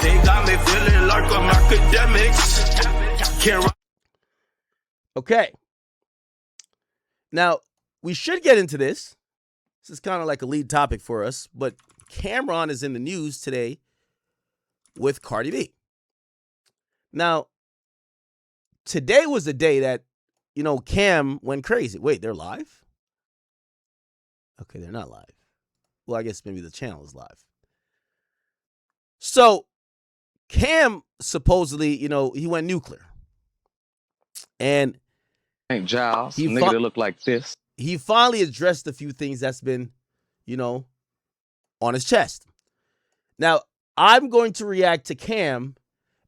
They got me feeling like I'm Akademiks. Can't. Okay. Now, we should get into this. This is kind of like a lead topic for us, but Camron is in the news today with Cardi B. Now, today was the day that, Cam went crazy. Wait, they're live? Okay, they're not live. Well, I guess maybe the channel is live. So, Cam supposedly, he went nuclear. And Ain't Giles, nigga that look like this. He finally addressed a few things that's been, on his chest. Now, I'm going to react to Cam,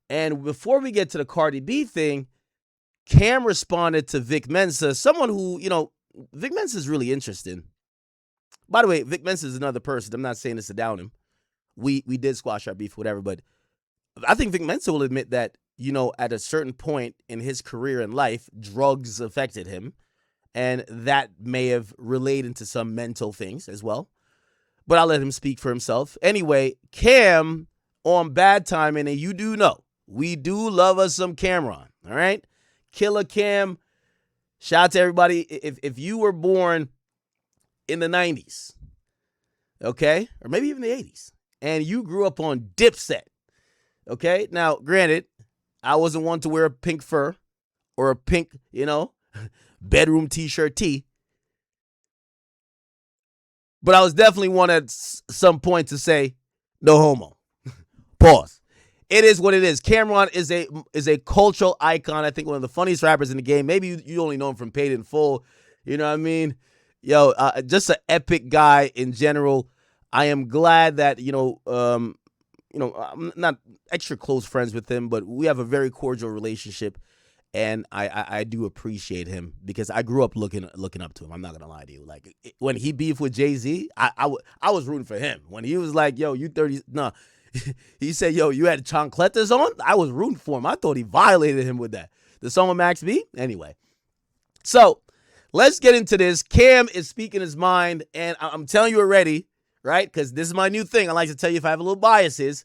and before we get to the Cardi B thing, Cam responded to Vic Mensa, someone who, Vic Mensa is really interesting. By the way, Vic Mensa is another person. I'm not saying this to down him. We did squash our beef, whatever, but I think Vic Mensa will admit that, at a certain point in his career and life, drugs affected him, and that may have related to some mental things as well. But I'll let him speak for himself. Anyway, Cam on bad timing, and you do know, we do love us some Camron, all right? Killer Cam, shout out to everybody. If you were born in the 90s, okay, or maybe even the 80s, and you grew up on Dipset, okay? Now, granted, I wasn't one to wear a pink fur or a pink, bedroom t-shirt tee. But I was definitely one at some point to say, no homo. Pause. It is what it is. Camron is a cultural icon. I think one of the funniest rappers in the game. Maybe you only know him from Paid in Full. You know what I mean? Yo, just an epic guy in general. I am glad that, I'm not extra close friends with him, but we have a very cordial relationship. And I do appreciate him because I grew up looking up to him. I'm not gonna lie to you. Like when he beefed with Jay-Z, I was rooting for him. When he was like, "Yo, you 30," no, he said, "Yo, you had chancletas on." I was rooting for him. I thought he violated him with that. The song with Max B. Anyway, so let's get into this. Cam is speaking his mind, and I'm telling you already, right? Because this is my new thing. I like to tell you if I have a little biases.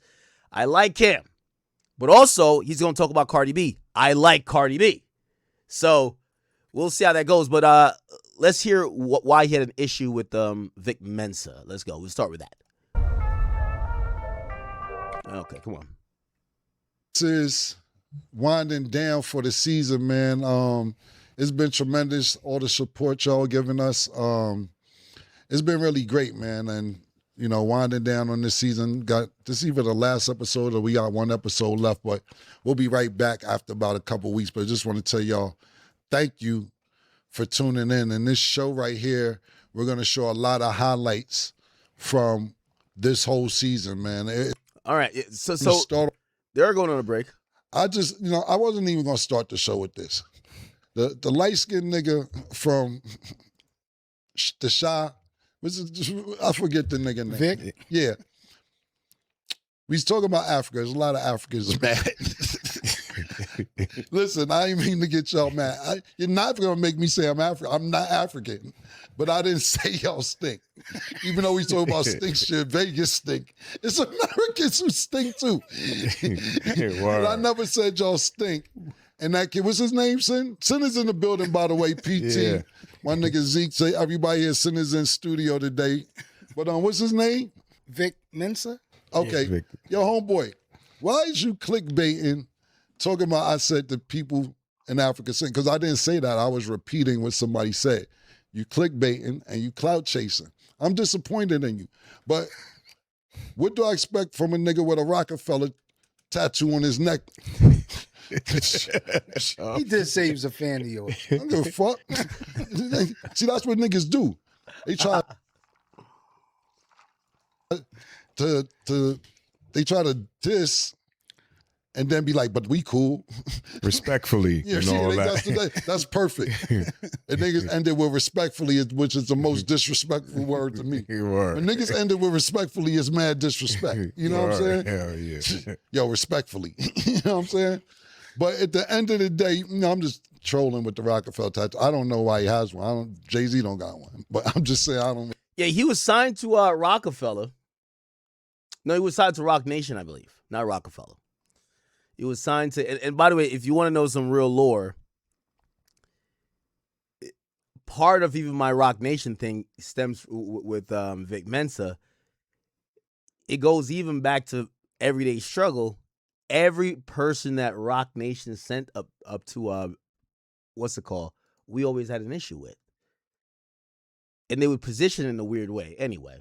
I like Cam. But also, he's going to talk about Cardi B. I like Cardi B. So, we'll see how that goes. But let's hear why he had an issue with Vic Mensa. Let's go. We'll start with that. Okay, come on. This is winding down for the season, man. It's been tremendous, all the support y'all giving us. It's been really great, man. And winding down on this season. Got this either the last episode or we got one episode left, but we'll be right back after about a couple weeks. But I just want to tell y'all, thank you for tuning in. And this show right here, we're going to show a lot of highlights from this whole season, man. All right. So they're going on a break. I just, I wasn't even going to start the show with this. The light-skinned nigga from the Shy, I forget the nigga name. Vic? Yeah. We was talking about Africa. There's a lot of Africans mad. Listen, I ain't mean to get y'all mad. You're not going to make me say I'm African. I'm not African. But I didn't say y'all stink. Even though we talk about stink shit, Vegas stink. It's Americans who stink too. But I never said y'all stink. And that kid, what's his name, Sin? Sin is in the building, by the way, PT. Yeah. My nigga Zeke say everybody here, Sin is in studio today. But what's his name? Vic Mensa? Okay. Yeah, Vic. Yo, homeboy, why is you clickbaiting, talking about I said the people in Africa sing? Because I didn't say that. I was repeating what somebody said. You clickbaiting and you clout chasing. I'm disappointed in you. But what do I expect from a nigga with a Rockefeller tattoo on his neck? He did say he was a fan of yours. I don't give a fuck. See, that's what niggas do. They try they try to diss and then be like, but we cool. Respectfully, Yeah, and see, all that. that's perfect. And niggas ended with respectfully, which is the most disrespectful word to me. You are. When niggas ended with respectfully, it's mad disrespect. You know what I'm saying? Hell yeah. Yo, respectfully. You know what I'm saying? But at the end of the day, I'm just trolling with the Rockefeller tattoo. I don't know why he has one. Jay-Z don't got one. But I'm just saying, I don't. Yeah, he was signed to Rockefeller. No, he was signed to Rock Nation, I believe. not Rockefeller. He was signed to, and by the way, if you want to know some real lore, part of even my Rock Nation thing stems with Vic Mensa. It goes even back to Everyday Struggle. Every person that Rock Nation sent up to what's it called? We always had an issue with, and they would position it in a weird way. Anyway,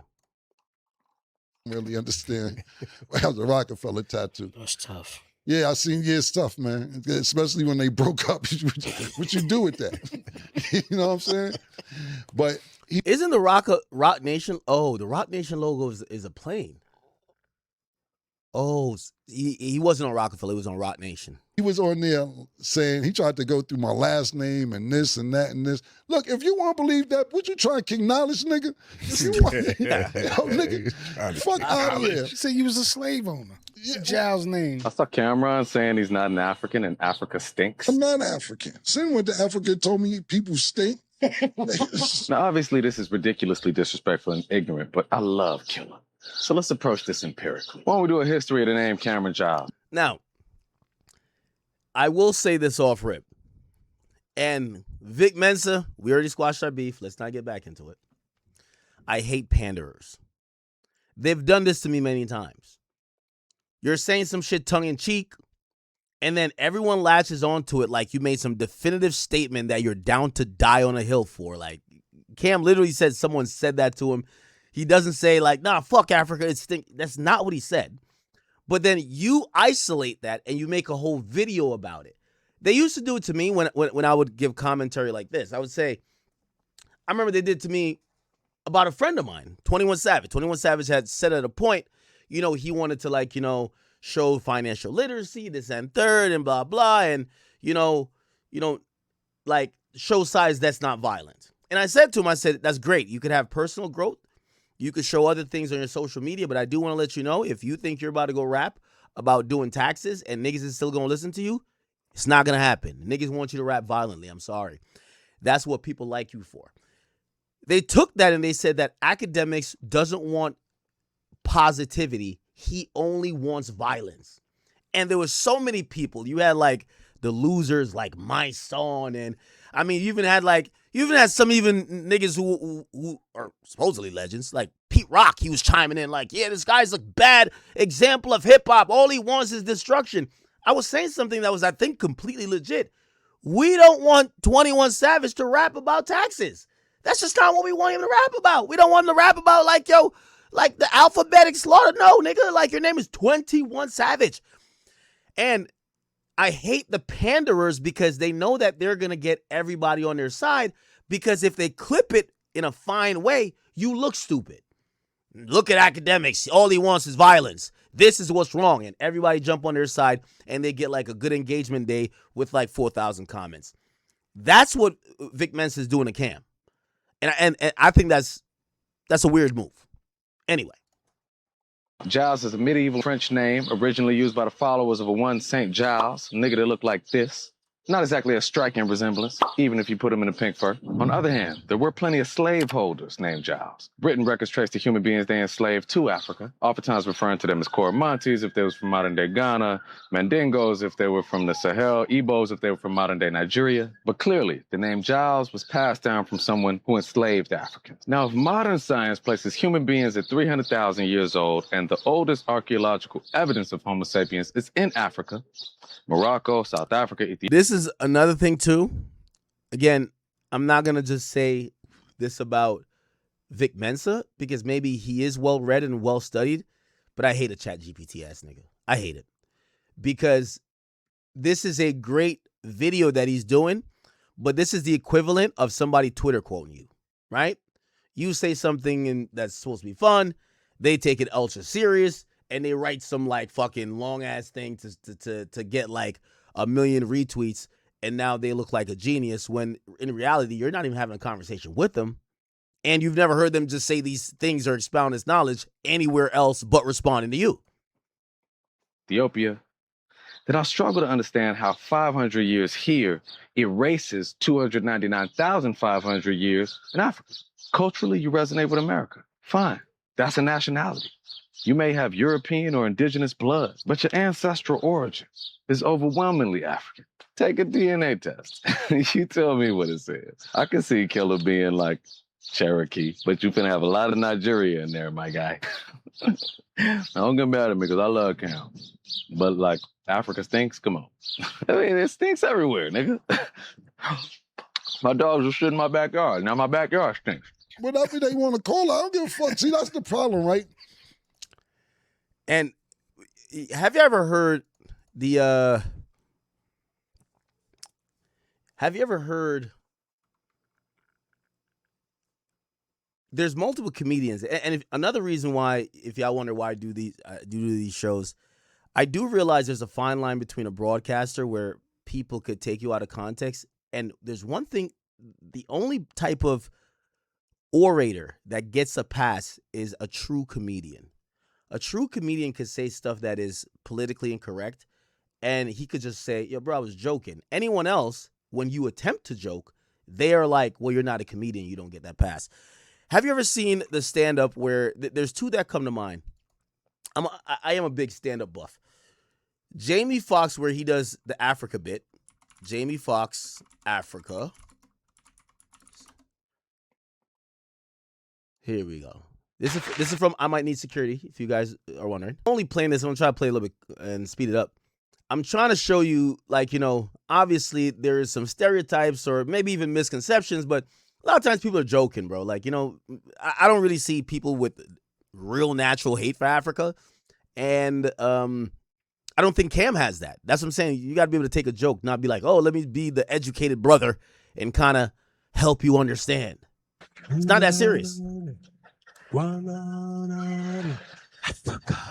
really understand. I have the Rockefeller tattoo. That's tough. Yeah, I seen it's tough, man. Especially when they broke up. What you do with that? You know what I'm saying? But isn't the Rock Nation? Oh, the Rock Nation logo is a plane. Oh, he wasn't on Rockefeller. He was on Rock Nation. he was on there saying he tried to go through my last name and this and that and this. Look, if you want to believe that, would you try to acknowledge, nigga? If you want, yo, nigga, fuck out of here. She said you was a slave owner. Yeah. Giles' name. I saw Camron saying he's not an African and Africa stinks. I'm not African. Sin went to Africa and told me people stink. Now, obviously, this is ridiculously disrespectful and ignorant, but I love Killer. So let's approach this empirically. Why don't we do a history of the name Cameron Giles? Now, I will say this off rip. And Vic Mensa, we already squashed our beef. Let's not get back into it. I hate panderers. They've done this to me many times. You're saying some shit tongue-in-cheek, and then everyone latches onto it like you made some definitive statement that you're down to die on a hill for. Like, Cam literally said someone said that to him. He doesn't say, like, nah, fuck Africa. That's not what he said. But then you isolate that and you make a whole video about it. They used to do it to me when I would give commentary like this. I would say, I remember they did to me about a friend of mine, 21 Savage. 21 Savage had said at a point, you know, he wanted to, like, you know, show financial literacy, this and third, and blah, blah, and, you know, like, show sides that's not violent. And I said to him, I said, that's great. You could have personal growth. You could show other things on your social media, but I do want to let you know, if you think you're about to go rap about doing taxes and niggas is still going to listen to you, it's not going to happen. Niggas want you to rap violently. I'm sorry. That's what people like you for. They took that and they said that Akademiks doesn't want positivity. He only wants violence. And there were so many people. You had, like, the losers like My Son, and I mean, you even had some niggas who are supposedly legends, like Pete Rock. He was chiming in like, yeah, this guy's a bad example of hip hop. All he wants is destruction. I was saying something that was, I think, completely legit. We don't want 21 Savage to rap about taxes. That's just not what we want him to rap about. We don't want him to rap about, like, yo, like the alphabetic slaughter. No, nigga, like, your name is 21 Savage. And I hate the panderers because they know that they're going to get everybody on their side, because if they clip it in a fine way, you look stupid. Look at Akademiks. All he wants is violence. This is what's wrong. And everybody jump on their side and they get like a good engagement day with like 4,000 comments. That's what Vic Mensa is doing to Cam. And I think that's a weird move. Anyway. Giles is a medieval French name originally used by the followers of a one Saint Giles, a nigga that looked like this. Not exactly a striking resemblance, even if you put him in a pink fur. On the other hand, there were plenty of slaveholders named Giles. Written records trace the human beings they enslaved to Africa, oftentimes referring to them as Coromontes if they was from modern-day Ghana, Mandingos if they were from the Sahel, Igbos if they were from modern-day Nigeria. But clearly, the name Giles was passed down from someone who enslaved Africans. Now, if modern science places human beings at 300,000 years old and the oldest archaeological evidence of Homo sapiens is in Africa, Morocco, South Africa, Ethiopia. This is another thing too. Again, I'm not going to just say this about Vic Mensa because maybe he is well read and well studied, but I hate a chat GPT ass nigga. I hate it because this is a great video that he's doing, but this is the equivalent of somebody Twitter quoting you, right? You say something that's supposed to be fun. They take it ultra serious. And they write some like fucking long ass thing to get like 1 million retweets, and now they look like a genius when in reality you're not even having a conversation with them, and you've never heard them just say these things or expound this knowledge anywhere else but responding to you. Ethiopia. That I struggle to understand how 500 years here erases 299,500 years in Africa. Culturally, you resonate with America. Fine, that's a nationality. You may have European or indigenous blood, but your ancestral origin is overwhelmingly African. Take a DNA test. You tell me what it says. I can see Killer being like Cherokee, but you finna have a lot of Nigeria in there, my guy. Don't get mad at me because I love Cam. But like, Africa stinks? Come on. I mean, it stinks everywhere, nigga. My dogs will shit in my backyard. Now my backyard stinks. Whatever they want to call it, I don't give a fuck. See, that's the problem, right? And have you ever heard the there's multiple comedians, and another reason why, if y'all wonder why I do these shows, I do realize there's a fine line between a broadcaster where people could take you out of context, and there's one thing, the only type of orator that gets a pass is a true comedian. A true comedian could say stuff that is politically incorrect, and he could just say, yo, bro, I was joking. Anyone else, when you attempt to joke, they are like, well, you're not a comedian, you don't get that pass. Have you ever seen the stand-up where there's two that come to mind? I am a big stand-up buff. Jamie Foxx, where he does the Africa bit. Jamie Foxx, Africa. Here we go. This is from I Might Need Security, if you guys are wondering. I'm only playing this. I'm going to try to play a little bit and speed it up. I'm trying to show you, like, you know, obviously there is some stereotypes or maybe even misconceptions, but a lot of times people are joking, bro. Like, you know, I don't really see people with real natural hate for Africa. And I don't think Cam has that. That's what I'm saying. You got to be able to take a joke, not be like, oh, let me be the educated brother and kind of help you understand. It's not that serious.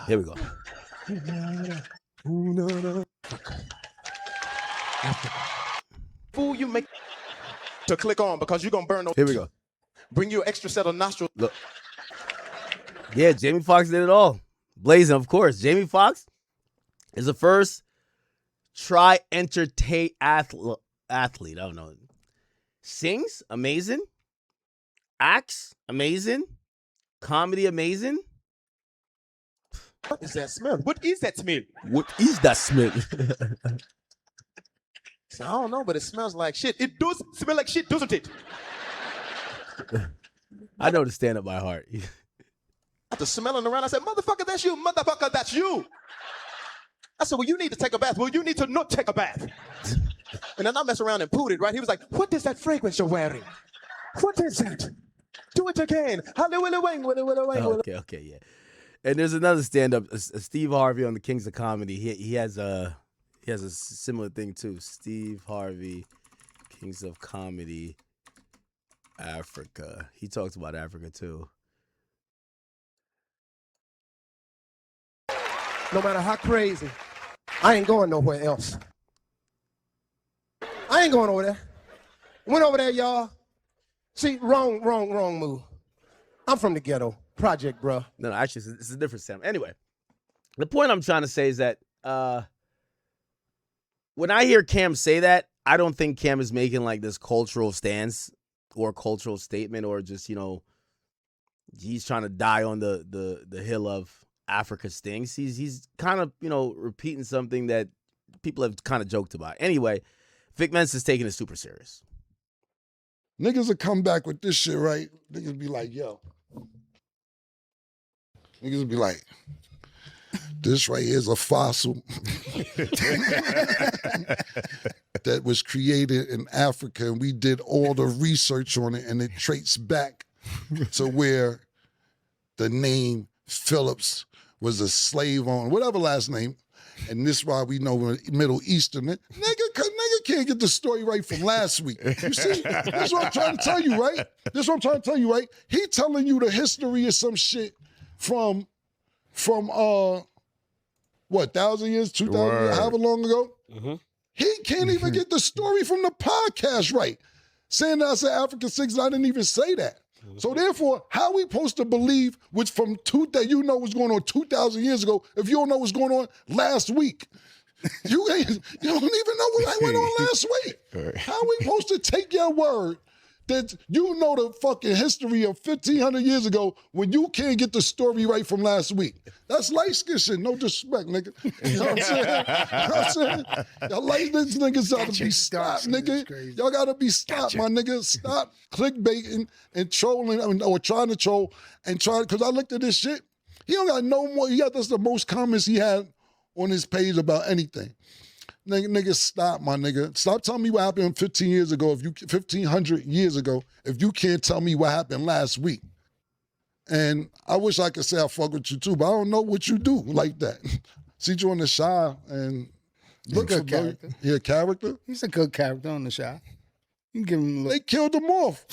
Here we go. Fool you make to click on because you're going to burn those. Here we go. Bring you an extra set of nostrils. Look. Yeah, Jamie Foxx did it all. Blazing, of course. Jamie Foxx is the first try-entertain athlete. I don't know. Sings, amazing. Acts, amazing. Comedy, amazing. What is that smell? What is that smell? What is that smell? I don't know, but it smells like shit. It does smell like shit, doesn't it? I know the stand-up by heart. After smelling around, I said, motherfucker, that's you. Motherfucker, that's you. I said, well, you need to take a bath. Well, you need to not take a bath. And then I mess around and pooed it, right? He was like, what is that fragrance you're wearing? What is that? Do it again. Okay, yeah. And there's another stand-up, Steve Harvey on the Kings of Comedy. He has a similar thing too. Steve Harvey, Kings of Comedy, Africa. He talks about Africa too. No matter how crazy, I ain't going nowhere else. I ain't going over there. Went over there, y'all. See, wrong move. I'm from the ghetto. Project, bro. No, actually, it's a different sound. Anyway, the point I'm trying to say is that when I hear Cam say that, I don't think Cam is making like this cultural stance or cultural statement or just, you know, he's trying to die on the hill of Africa stinks. He's kind of, you know, repeating something that people have kind of joked about. Anyway, Vic Mensa is taking it super serious. Niggas will come back with this shit, right? Niggas be like, yo. Niggas will be like, this right here is a fossil that was created in Africa, and we did all the research on it, and it traces back to where the name Phillips was a slave on, whatever last name, and this is why we know we're Middle Eastern. Nigga can't get the story right from last week. You see, this is what I'm trying to tell you, right? This is what I'm trying to tell you, right? He telling you the history of some shit from 1,000 years, 2,000 years, however long ago. Mm-hmm. He can't even get the story from the podcast right. Saying that I said Africa 6, I didn't even say that. Mm-hmm. So therefore, how we supposed to believe which from that you know what's going on 2,000 years ago if you don't know what's going on last week? You don't even know what went on last week. Right. How we supposed to take your word You know the fucking history of 1,500 years ago when you can't get the story right from last week. That's light skin shit. No disrespect, nigga. You know what I'm saying? You know what I'm saying? Y'all light skin niggas gotta be stopped, nigga. Y'all gotta be stopped, my nigga. Stop clickbaiting and trolling or trying to troll and try, because I looked at this shit. He don't got no more. That's the most comments he had on his page about anything. Nigga, stop, my nigga. Stop telling me what happened 15 years ago, 1,500 years ago, if you can't tell me what happened last week. And I wish I could say I fuck with you too, but I don't know what you do like that. See you on the Shy and look a good character. He a character? He's a good character on the Shy. You can give him a look. They killed him off.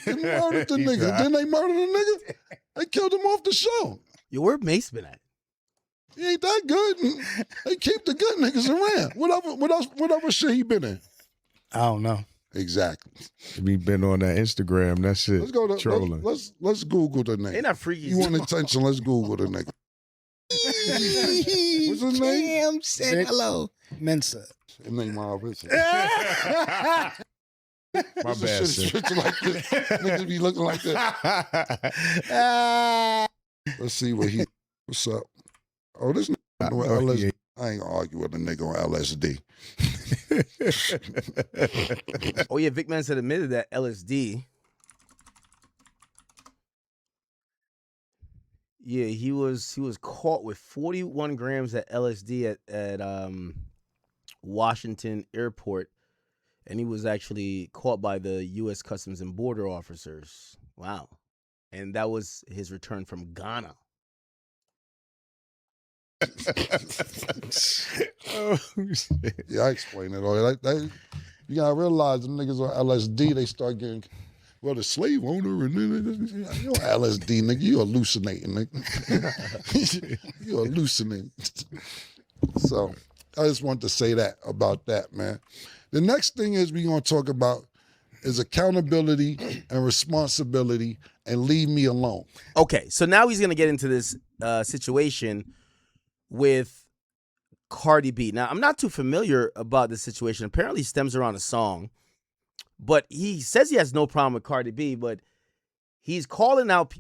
They murdered the nigga. Didn't they murder the nigga? They killed him off the show. Yo, where Mace been at? He ain't that good. They keep the good niggas around. Whatever shit he been in. I don't know. Exactly. We been on that Instagram. That's it. Let's go to trolling. let's Google the name. They not freaky. You want attention? Let's Google the nigga. What's his name? Cam said hello. Mensa. His name obvious. My bad, Shit sir. like this. Niggas be looking like that. Let's see what's up. Oh, this nigga on LSD. yeah. I ain't gonna argue with a nigga on LSD. Oh yeah, Vic Mensa admitted that LSD. Yeah, he was caught with 41 grams of LSD at Washington Airport, and he was actually caught by the U.S. Customs and Border officers. Wow, and that was his return from Ghana. Oh, shit. Yeah, I explained it all. You gotta realize them niggas on LSD, they start getting, well, the slave owner and then you know LSD, nigga, you hallucinating, nigga. You hallucinating. So I just wanted to say that about that, man. The next thing is we gonna talk about is accountability and responsibility and leave me alone. Okay, so now he's gonna get into this situation with Cardi B. Now, I'm not too familiar about this situation. Apparently, it stems around a song, but he says he has no problem with Cardi B, but he's calling out